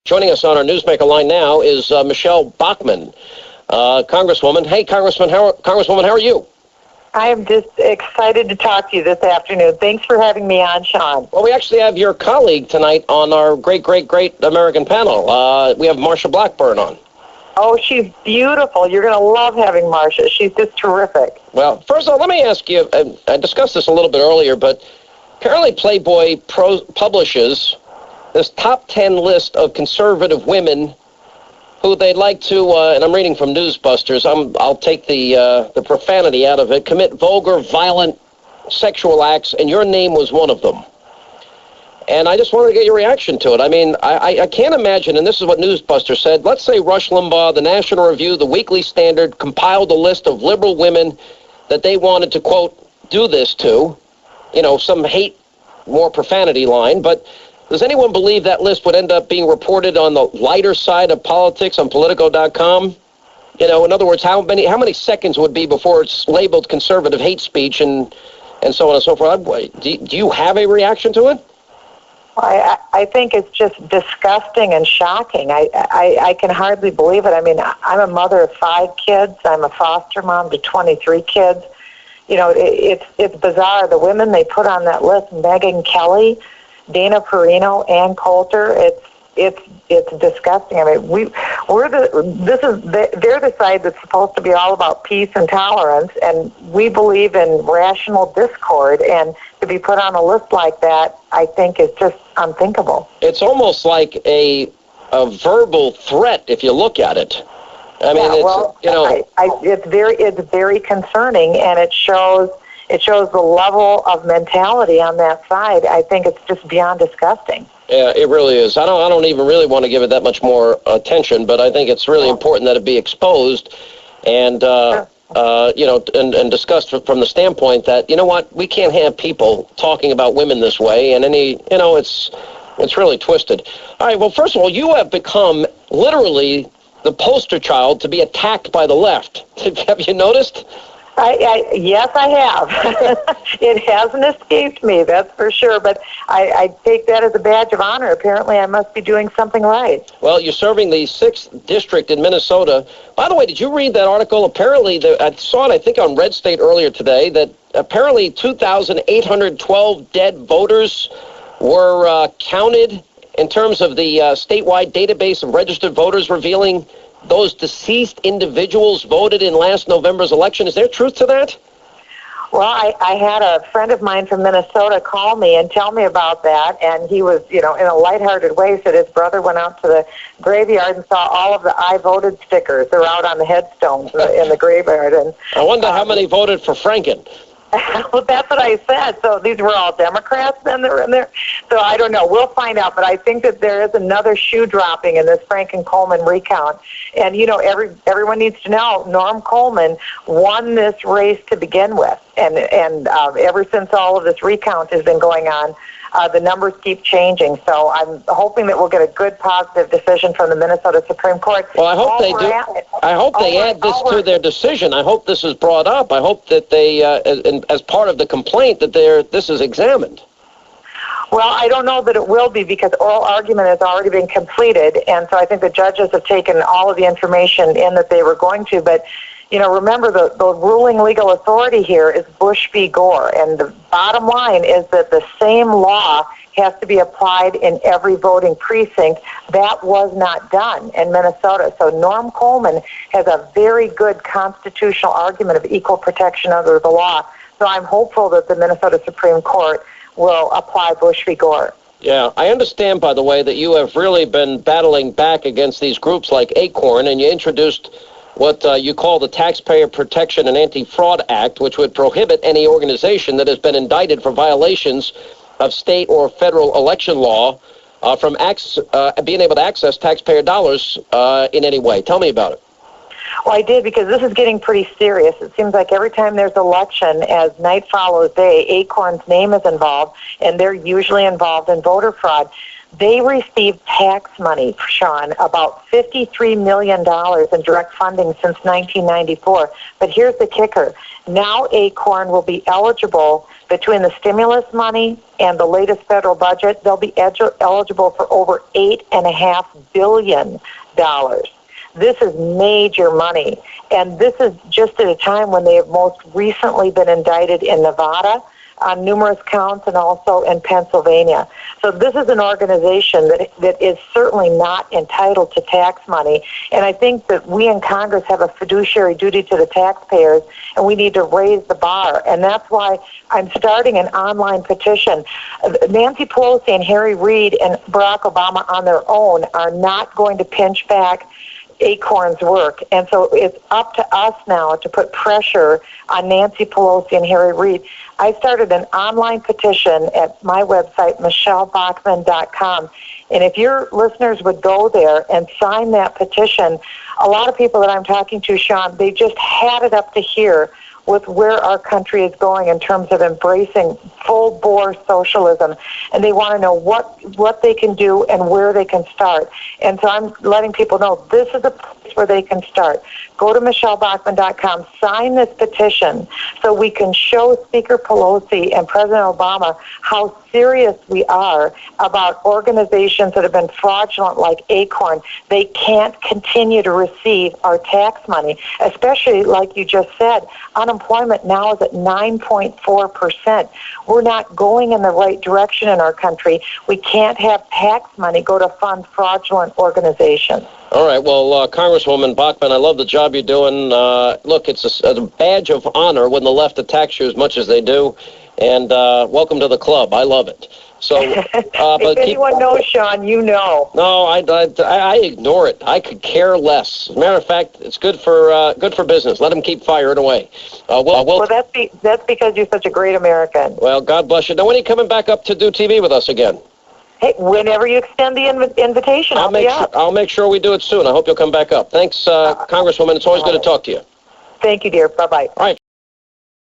Joining us on our Newsmaker line now is Michele Bachmann, Congresswoman. Hey, Congresswoman, how are you? I am just excited to talk to you this afternoon. Thanks for having me on, Sean. Well, we actually have your colleague tonight on our great American panel. We have Marsha Blackburn on. Oh, she's beautiful. You're going to love having Marsha. She's just terrific. Well, first of all, let me ask you, I discussed this a little bit earlier, but apparently Playboy publishes this top 10 list of conservative women who they'd like to, and I'm reading from Newsbusters, I'll take the profanity out of it, commit vulgar, violent sexual acts, and your name was one of them. And I just wanted to get your reaction to it. I mean, I can't imagine, and this is what Newsbusters said, let's say Rush Limbaugh, the National Review, the Weekly Standard, compiled a list of liberal women that they wanted to, quote, do this to, some hate, more profanity line, but does anyone believe that list would end up being reported on the lighter side of politics on Politico.com? In other words, how many seconds would be before it's labeled conservative hate speech and so on and so forth? Do you have a reaction to it? I think it's just disgusting and shocking. I can hardly believe it. I mean, I'm a mother of 5 kids. I'm a foster mom to 23 kids. It's bizarre. The women they put on that list, Megyn Kelly, Dana Perino, Ann Coulter, it's disgusting. I mean, they're the side that's supposed to be all about peace and tolerance, and we believe in rational discord, and to be put on a list like that, I think is just unthinkable. It's almost like a verbal threat if you look at it. I mean, it's very concerning, and it shows the level of mentality on that side. I think it's just beyond disgusting. Yeah, it really is. I don't even really want to give it that much more attention, but I think it's really important that it be exposed and and discussed from the standpoint that, we can't have people talking about women this way, and it's really twisted. All right, well, first of all, you have become literally the poster child to be attacked by the left. Have you noticed? Yes, I have. It hasn't escaped me, that's for sure, but I take that as a badge of honor. Apparently, I must be doing something right. Well, you're serving the 6th District in Minnesota. By the way, did you read that article? Apparently, I saw it, I think, on Red State earlier today, that apparently 2,812 dead voters were counted in terms of the statewide database of registered voters revealing those deceased individuals voted in last November's election. Is there truth to that? Well, I had a friend of mine from Minnesota call me and tell me about that, and he was, in a lighthearted way, said his brother went out to the graveyard and saw all of the I voted stickers. They're out on the headstones in the graveyard. And I wonder how many voted for Franken. Well, that's what I said. So these were all Democrats then that were in there. So I don't know. We'll find out. But I think that there is another shoe dropping in this Franken Coleman recount. And, everyone needs to know Norm Coleman won this race to begin with. And ever since all of this recount has been going on, the numbers keep changing. So I'm hoping that we'll get a good, positive decision from the Minnesota Supreme Court. Well, I hope they do. I hope they add this to their decision. I hope this is brought up. I hope that they, as part of the complaint, that this is examined. Well, I don't know that it will be because oral argument has already been completed, and so I think the judges have taken all of the information in that they were going to. But, remember the ruling legal authority here is Bush v. Gore, and the bottom line is that the same law has to be applied in every voting precinct. That was not done in Minnesota. So Norm Coleman has a very good constitutional argument of equal protection under the law. So I'm hopeful that the Minnesota Supreme Court will apply Bush v. Gore. Yeah, I understand, by the way, that you have really been battling back against these groups like Acorn, and you introduced what you call the Taxpayer Protection and Anti-Fraud Act, which would prohibit any organization that has been indicted for violations of state or federal election law from being able to access taxpayer dollars in any way. Tell me about it. Well, I did, because this is getting pretty serious. It seems like every time there's election, as night follows day, Acorn's name is involved, and they're usually involved in voter fraud. They received tax money, Sean, about $53 million in direct funding since 1994. But here's the kicker. Now Acorn will be eligible between the stimulus money and the latest federal budget. They'll be eligible for over $8.5 billion. This is major money. And this is just at a time when they have most recently been indicted in Nevada on numerous counts and also in Pennsylvania. So this is an organization that is certainly not entitled to tax money. And I think that we in Congress have a fiduciary duty to the taxpayers, and we need to raise the bar. And that's why I'm starting an online petition. Nancy Pelosi and Harry Reid and Barack Obama on their own are not going to pinch back Acorn's work. And so it's up to us now to put pressure on Nancy Pelosi and Harry Reid. I started an online petition at my website, michelebachmann.com. And if your listeners would go there and sign that petition, a lot of people that I'm talking to, Sean, they just had it up to here with where our country is going in terms of embracing full-bore socialism. And they want to know what they can do and where they can start. And so I'm letting people know this is a place where they can start. Go to michelebachmann.com, sign this petition so we can show Speaker Pelosi and President Obama how serious we are about organizations that have been fraudulent like Acorn. They can't continue to receive our tax money, especially like you just said. Unemployment now is at 9.4%. We're not going in the right direction in our country. We can't have tax money go to fund fraudulent organizations. All right. Well, Congresswoman Bachmann, I love the job you're doing. Look, it's a badge of honor when the left attacks you as much as they do. And welcome to the club. I love it. So, if anyone knows, Sean, you know. No, I ignore it. I could care less. As a matter of fact, it's good for business. Let them keep firing away. Well, that's because you're such a great American. Well, God bless you. Now, when are you coming back up to do TV with us again? Hey, whenever you extend the invitation, I'll make sure we do it soon. I hope you'll come back up. Thanks, Congresswoman. It's always good to talk to you. Thank you, dear. Bye-bye. All right.